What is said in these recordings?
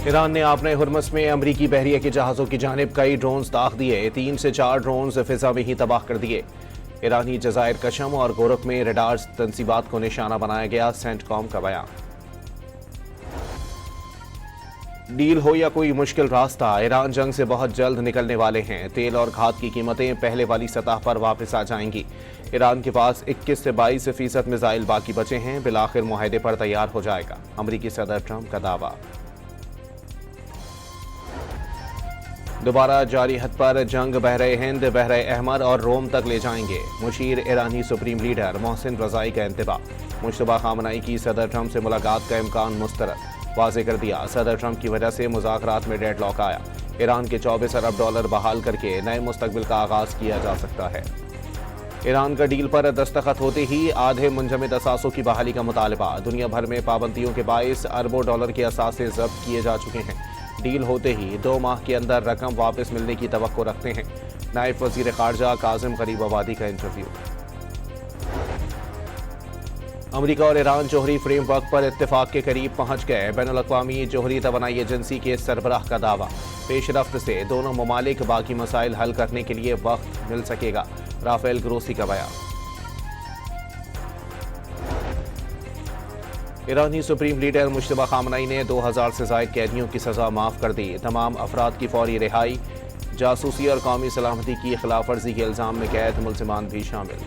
ایران نے اپنے ہرمز میں امریکی بحریہ کے جہازوں کی جانب کئی ڈرونز داغ دیے، 3 سے 4 ڈرونز فضا میں ہی تباہ کر دیے۔ ایرانی جزائر کشم اور گورک میں ریڈار تنصیبات کو نشانہ بنایا گیا، سینٹ کام کا بیان۔ ڈیل ہو یا کوئی مشکل راستہ، ایران جنگ سے بہت جلد نکلنے والے ہیں۔ تیل اور کھاد کی قیمتیں پہلے والی سطح پر واپس آ جائیں گی۔ ایران کے پاس 21 سے 22% میزائل باقی بچے ہیں، بالآخر معاہدے پر تیار ہو جائے گا، امریکی صدر ٹرمپ کا دعویٰ۔ دوبارہ جاری حد پر جنگ بحر ہند، بحر احمر اور روم تک لے جائیں گے، مشیر ایرانی سپریم لیڈر محسن رضائی کا انتباہ۔ مشتبہ خامنہئی کی صدر ٹرمپ سے ملاقات کا امکان مسترد، واضح کر دیا صدر ٹرمپ کی وجہ سے مذاکرات میں ڈیڈ لاک آیا، ایران کے 24 ارب ڈالر بحال کر کے نئے مستقبل کا آغاز کیا جا سکتا ہے۔ ایران کا ڈیل پر دستخط ہوتے ہی آدھے منجمد اثاثوں کی بحالی کا مطالبہ، دنیا بھر میں پابندیوں کے باعث اربوں ڈالر کے اثاثے ضبط کیے جا چکے ہیں، ڈیل ہوتے ہی 2 ماہ کے اندر رقم واپس ملنے کی توقع رکھتے ہیں، نائب وزیر خارجہ کاظم غریب آبادی کا انٹرویو۔ امریکہ اور ایران جوہری فریم ورک پر اتفاق کے قریب پہنچ گئے، بین الاقوامی جوہری توانائی ایجنسی کے سربراہ کا دعویٰ، پیش رفت سے دونوں ممالک باقی مسائل حل کرنے کے لیے وقت مل سکے گا، رافیل گروسی کا بیان۔ ایرانی سپریم لیڈر مشتبہ خامنہئی نے 2000 سے زائد قیدیوں کی سزا معاف کر دی، تمام افراد کی فوری رہائی، جاسوسی اور قومی سلامتی کی خلاف ورزی کے الزام میں قید ملزمان بھی شامل۔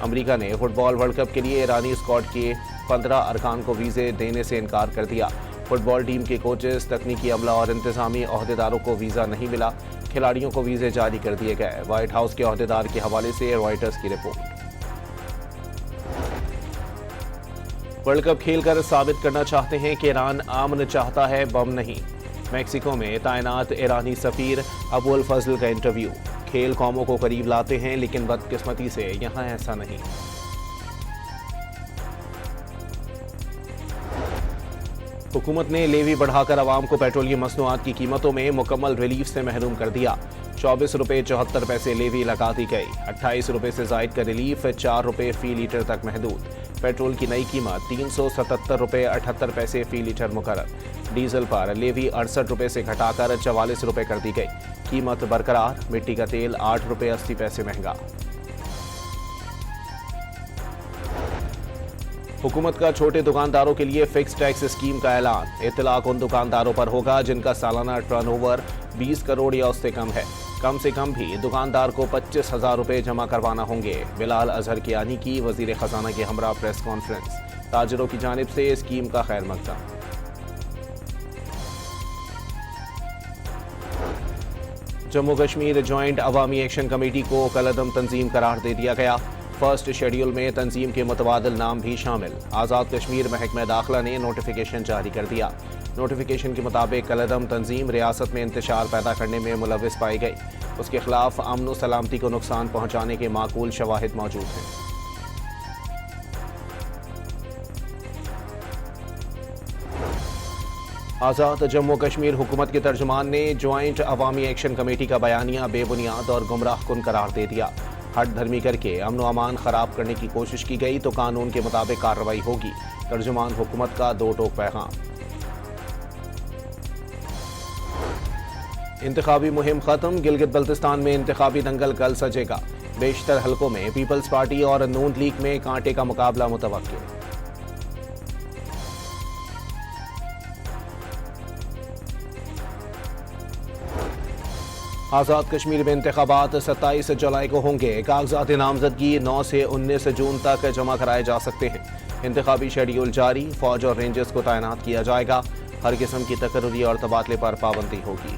امریکہ نے فٹ بال ورلڈ کپ کے لیے ایرانی اسکواڈ کے 15 ارکان کو ویزے دینے سے انکار کر دیا، فٹ بال ٹیم کے کوچز، تکنیکی عملہ اور انتظامی عہدیداروں کو ویزا نہیں ملا، کھلاڑیوں کو ویزے جاری کر دیے گئے، وائٹ ہاؤس کے عہدیدار کے حوالے سے رائٹرز کی رپورٹ۔ ورلڈ کپ کھیل کر ثابت کرنا چاہتے ہیں کہ ایران امن چاہتا ہے، بم نہیں، میکسیکو میں تعینات ایرانی سفیر ابو الفضل کا انٹرویو۔ کھیل قوموں کو قریب لاتے ہیں لیکن بدقسمتی سے یہاں ایسا نہیں۔ حکومت نے لیوی بڑھا کر عوام کو پیٹرولیم مصنوعات کی قیمتوں میں مکمل ریلیف سے محروم کر دیا، 24 روپے 74 پیسے لیوی لگا دی گئی، 28 روپے سے زائد کا ریلیف 4 روپے فی لیٹر تک محدود، پیٹرول کی نئی قیمت 377 روپے 78 پیسے فی لیٹر مقرر، ڈیزل پر لیوی 68 روپے سے گھٹا کر 44 روپے کر دی گئی، قیمت برقرار، مٹی کا تیل 8 روپے 80 پیسے مہنگا۔ حکومت کا چھوٹے دکانداروں کے لیے فکس ٹیکس اسکیم کا اعلان، اطلاق ان دکانداروں پر ہوگا جن کا سالانہ ٹرن اوور 20 کروڑ یا اس سے کم بھی دکاندار کو 25,000 روپے جمع کروانا ہوں گے۔ بلال اظہر کیانی کی وزیر خزانہ کے ہمراہ پریس کانفرنس، تاجروں کی جانب سے اسکیم کا خیر مقدم۔ جموں کشمیر جوائنٹ عوامی ایکشن کمیٹی کو کالعدم تنظیم قرار دے دیا گیا، فرسٹ شیڈیول میں تنظیم کے متبادل نام بھی شامل، آزاد کشمیر محکمہ داخلہ نے نوٹیفیکیشن جاری کر دیا، نوٹیفیکیشن کے مطابق کالعدم تنظیم ریاست میں انتشار پیدا کرنے میں ملوث پائی گئی، اس کے خلاف امن و سلامتی کو نقصان پہنچانے کے معقول شواہد موجود ہیں۔ آزاد جموں کشمیر حکومت کے ترجمان نے جوائنٹ عوامی ایکشن کمیٹی کا بیانیہ بے بنیاد اور گمراہ کن قرار دے دیا، ہٹ دھرمی کر کے امن و امان خراب کرنے کی کوشش کی گئی تو قانون کے مطابق کارروائی ہوگی، ترجمان حکومت کا 2 ٹوک پیغام۔ انتخابی مہم ختم، گلگت بلتستان میں انتخابی دنگل کل سجے گا، بیشتر حلقوں میں پیپلز پارٹی اور نون لیگ میں کانٹے کا مقابلہ متوقع۔ آزاد کشمیر میں انتخابات 27 جولائی کو ہوں گے، کاغذات نامزدگی 9 سے 19 جون تک جمع کرائے جا سکتے ہیں، انتخابی شیڈیول جاری، فوج اور رینجرز کو تعینات کیا جائے گا، ہر قسم کی تقرری اور تبادلے پر پابندی ہوگی۔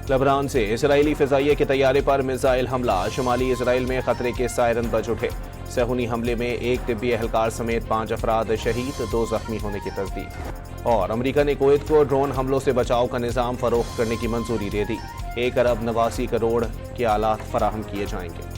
لبنان سے اسرائیلی فضائیہ کے طیارے پر میزائل حملہ، شمالی اسرائیل میں خطرے کے سائرن بج اٹھے، صہیونی حملے میں 1 طبی اہلکار سمیت 5 افراد شہید، 2 زخمی ہونے کی تصدیق، اور امریکہ نے کویت کو ڈرون حملوں سے بچاؤ کا نظام فروخت کرنے کی منظوری دے دی، 1 ارب 89 کروڑ کے آلات فراہم کیے جائیں گے۔